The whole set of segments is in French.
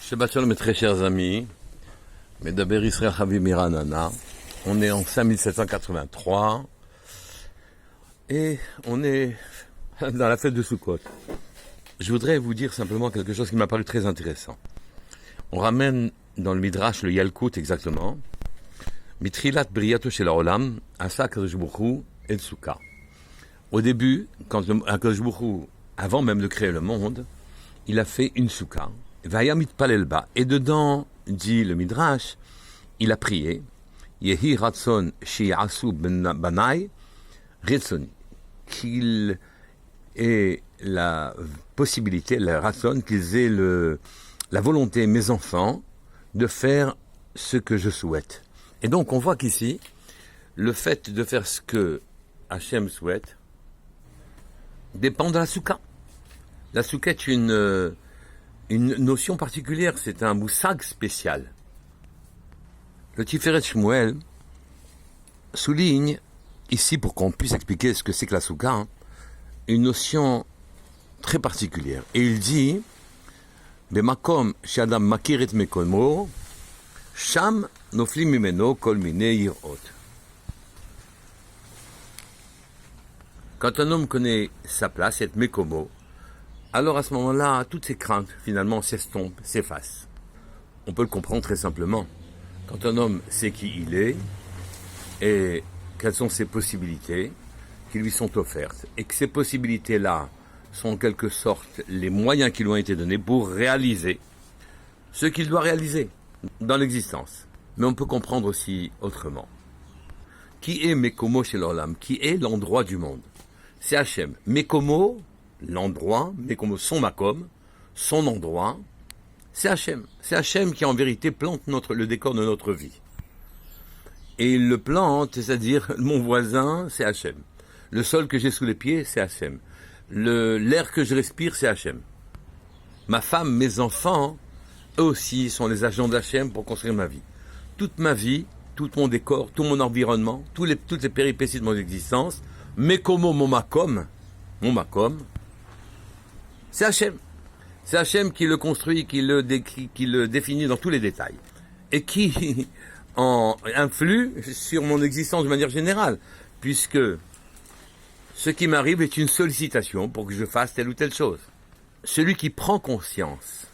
Shabbat Shalom, mes très chers amis, Medaber Israël Chaviv Miranana. On est en 5783 et on est dans la fête de Sukkot. Je voudrais vous dire simplement quelque chose qui m'a paru très intéressant. On ramène dans le Midrash le Yalkut exactement. Mitrilat Briyato Shel Haolam, Asa Kadosh Baruch Hu et Sukkah. Au début, quand Kadosh Baruch Hu, avant même de créer le monde, il a fait une Sukkah. Vayamit Palelba. Et dedans, dit le Midrash, il a prié. Yehi Ratson Shi'asu Banai Retsoni. Qu'il ait la possibilité, le Ratson, qu'ils aient la volonté, mes enfants, de faire ce que je souhaite. Et donc, on voit qu'ici, le fait de faire ce que Hachem souhaite dépend de la Soukha. La Soukha est une notion particulière, c'est un moussag spécial. Le Tiferet Shmuel souligne, ici pour qu'on puisse expliquer ce que c'est que la Soukha, une notion très particulière. Et il dit, Bemakom shadam makiret mekomo, sham noflim mimeno kol mine yirot. Quand un homme connaît sa place, et mekomo, alors à ce moment-là, toutes ces craintes, finalement, s'estompent, s'effacent. On peut le comprendre très simplement. Quand un homme sait qui il est et quelles sont ses possibilités qui lui sont offertes, et que ces possibilités-là sont en quelque sorte les moyens qui lui ont été donnés pour réaliser ce qu'il doit réaliser dans l'existence. Mais on peut comprendre aussi autrement. Qui est Mekomo Shel Haolam? Qui est l'endroit du monde? C'est Hachem. Mekomo, l'endroit, Mekomo, son makom, son endroit, c'est Hachem. C'est Hachem qui en vérité plante le décor de notre vie. Et il le plante, c'est-à-dire mon voisin, c'est Hachem. Le sol que j'ai sous les pieds, c'est Hachem. L'air que je respire, c'est Hachem. Ma femme, mes enfants, eux aussi sont les agents d'Hachem pour construire ma vie. Toute ma vie, tout mon décor, tout mon environnement, toutes les péripéties de mon existence, Mekomo, mon makom, c'est Hachem. C'est Hachem qui le construit, qui le définit dans tous les détails. Et qui influe sur mon existence de manière générale. Puisque ce qui m'arrive est une sollicitation pour que je fasse telle ou telle chose. Celui qui prend conscience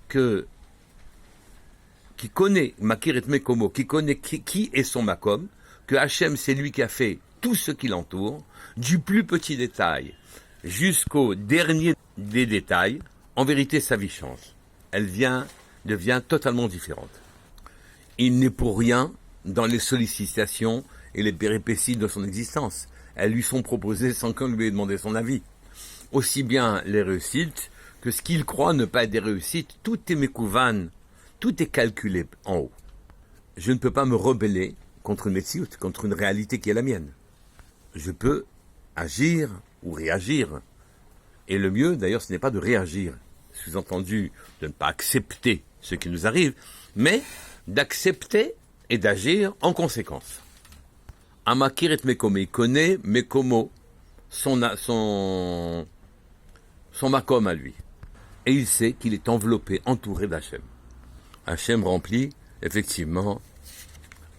qui connaît Makir et Mekomo, qui connaît qui est son makom, que Hachem c'est lui qui a fait tout ce qui l'entoure, du plus petit détail jusqu'au dernier des détails, en vérité sa vie change. Elle devient totalement différente. Il n'est pour rien dans les sollicitations et les péripéties de son existence. Elles lui sont proposées sans qu'on lui ait demandé son avis. Aussi bien les réussites que ce qu'il croit ne pas être des réussites, tout est mekouvan, tout est calculé en haut. Je ne peux pas me rebeller contre une métiout, contre une réalité qui est la mienne. Je peux agir ou réagir. Et le mieux, d'ailleurs, ce n'est pas de réagir, sous-entendu de ne pas accepter ce qui nous arrive, mais d'accepter et d'agir en conséquence. Amakir et Mekomo, il connaît Mekomo, son makom à lui. Et il sait qu'il est enveloppé, entouré d'Hachem. Hachem remplit, effectivement,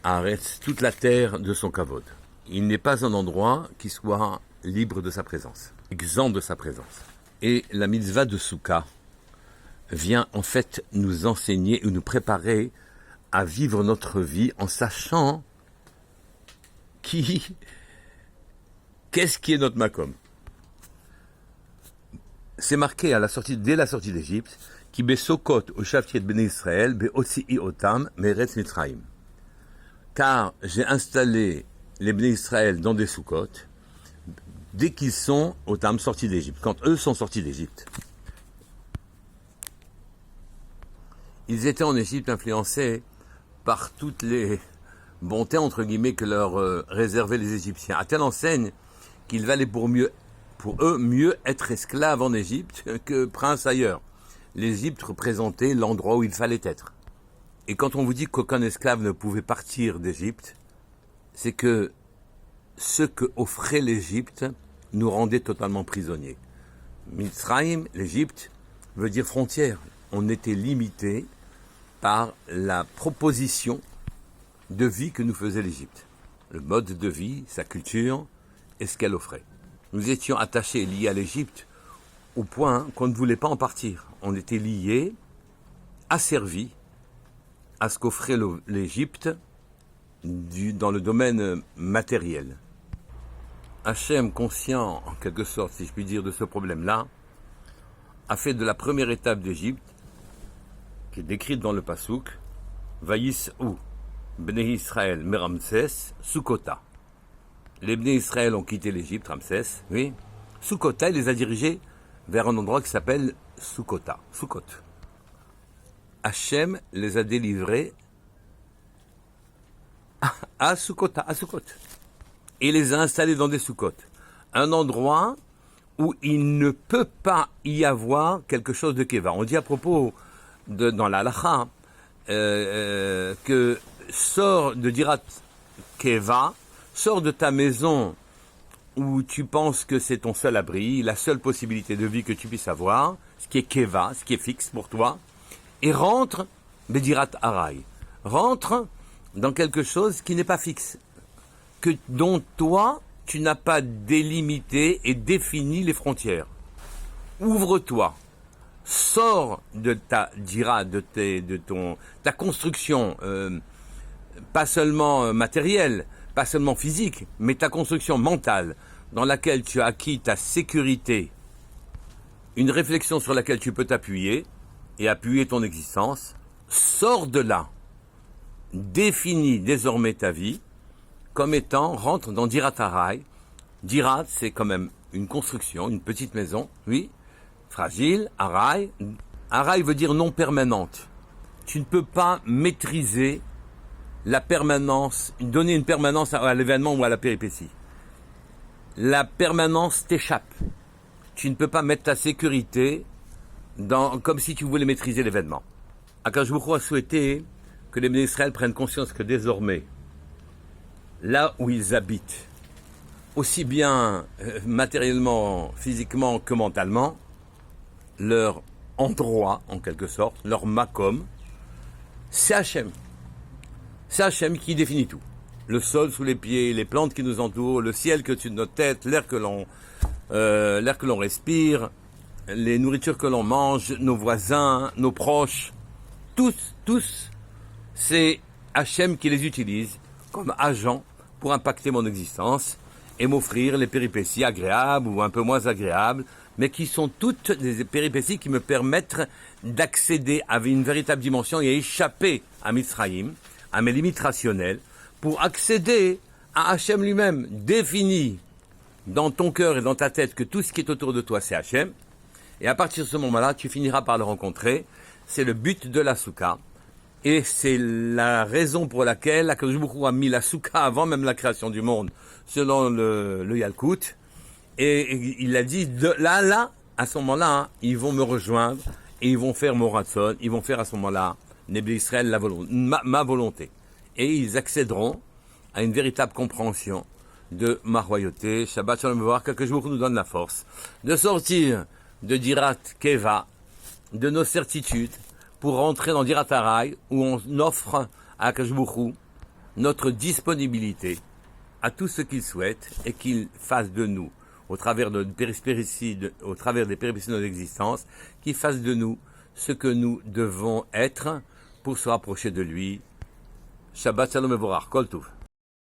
arrête toute la terre de son kavod. Il n'est pas un endroit qui soit libre de sa présence, exempt de sa présence. Et la mitzvah de Soukha vient en fait nous enseigner ou nous préparer à vivre notre vie en sachant qu'est-ce qui est notre makom. C'est marqué dès la sortie d'Égypte, qui besokot au shaftiet bnei Israël beotzi'i otam meretz Mitzrayim. Car j'ai installé les bnei Israël dans des soukot dès qu'ils sont otam sortis d'Égypte, quand eux sont sortis d'Égypte. Ils étaient en Égypte influencés par toutes les bontés entre guillemets que leur réservaient les Égyptiens, à telle enseigne qu'il valait pour eux mieux être esclaves en Égypte que princes ailleurs. L'Égypte représentait l'endroit où il fallait être. Et quand on vous dit qu'aucun esclave ne pouvait partir d'Égypte, c'est que ce que offrait l'Égypte nous rendait totalement prisonniers. Mitzrayim, l'Égypte, veut dire frontière. on était limité par la proposition de vie que nous faisait l'Égypte. Le mode de vie, sa culture et ce qu'elle offrait. Nous étions attachés, liés à l'Égypte, au point qu'on ne voulait pas en partir. On était liés, asservis à ce qu'offrait l'Égypte dans le domaine matériel. Hachem, conscient en quelque sorte, si je puis dire, de ce problème-là, a fait de la première étape d'Égypte, qui est décrite dans le Passouk, Vaïs ou Bnei Israël Meramsès Sukkota. Les Bnei Israël ont quitté l'Égypte, Ramsès, oui. Sukkota, il les a dirigés vers un endroit qui s'appelle Sukkota, Sukkot. Hachem les a délivrés à Sukkota, à Sukkot. Et les a installés dans des Sukkot. Un endroit où il ne peut pas y avoir quelque chose de Keva. On dit à propos, dans la Halacha, que sors de Dirat Keva, sors de ta maison où tu penses que c'est ton seul abri, la seule possibilité de vie que tu puisses avoir, ce qui est Keva, ce qui est fixe pour toi, et rentre, Bedirat Arai, rentre dans quelque chose qui n'est pas fixe, dont toi, tu n'as pas délimité et défini les frontières. Ouvre-toi, sors de ta dira, ta construction, pas seulement matérielle, pas seulement physique, mais ta construction mentale, dans laquelle tu as acquis ta sécurité, une réflexion sur laquelle tu peux t'appuyer et appuyer ton existence. Sors de là, définis désormais ta vie comme étant, rentre dans Dirat Arai. Dirat, c'est quand même une construction, une petite maison, oui, fragile. Arai, Arai veut dire non permanente. Tu ne peux pas maîtriser la permanence, donner une permanence à l'événement ou à la péripétie. La permanence t'échappe. Tu ne peux pas mettre ta sécurité comme si tu voulais maîtriser l'événement. Akadosh Baruch Hu a souhaité que les Bnei Israël prennent conscience que désormais, là où ils habitent, aussi bien matériellement, physiquement que mentalement, leur endroit, en quelque sorte, leur makom, c'est Hachem. C'est Hachem qui définit tout. Le sol sous les pieds, les plantes qui nous entourent, le ciel que au-dessus de notre tête, l'air que l'on respire, les nourritures que l'on mange, nos voisins, nos proches, tous, c'est Hachem qui les utilise comme agents pour impacter mon existence et m'offrir les péripéties agréables ou un peu moins agréables, mais qui sont toutes des péripéties qui me permettent d'accéder à une véritable dimension et échapper à Mitzrayim, à mes limites rationnelles, pour accéder à Hachem lui-même. Définis dans ton cœur et dans ta tête que tout ce qui est autour de toi, c'est Hachem, et à partir de ce moment-là, tu finiras par le rencontrer. C'est le but de la soukha, et c'est la raison pour laquelle Akadosh Baruch Hu a mis la soukha avant même la création du monde, selon le Yalkut, et il a dit, là, à ce moment-là, ils vont me rejoindre, et ils vont faire mon ratson, ils vont faire à ce moment-là, Nebé Israël, ma volonté. Et ils accéderont à une véritable compréhension de ma royauté. Shabbat Shalom, voir qu'Akadosh Baruch Hu nous donne la force de sortir de Dirat Keva, de nos certitudes, pour rentrer dans Dirat Arai, où on offre à Akadosh Baruch Hu notre disponibilité à tout ce qu'il souhaite et qu'il fasse de nous, au travers des péripéties de notre existence, qu'il fasse de nous ce que nous devons être pour se rapprocher de lui. Shabbat Shalom Mevorach, Kol Tov.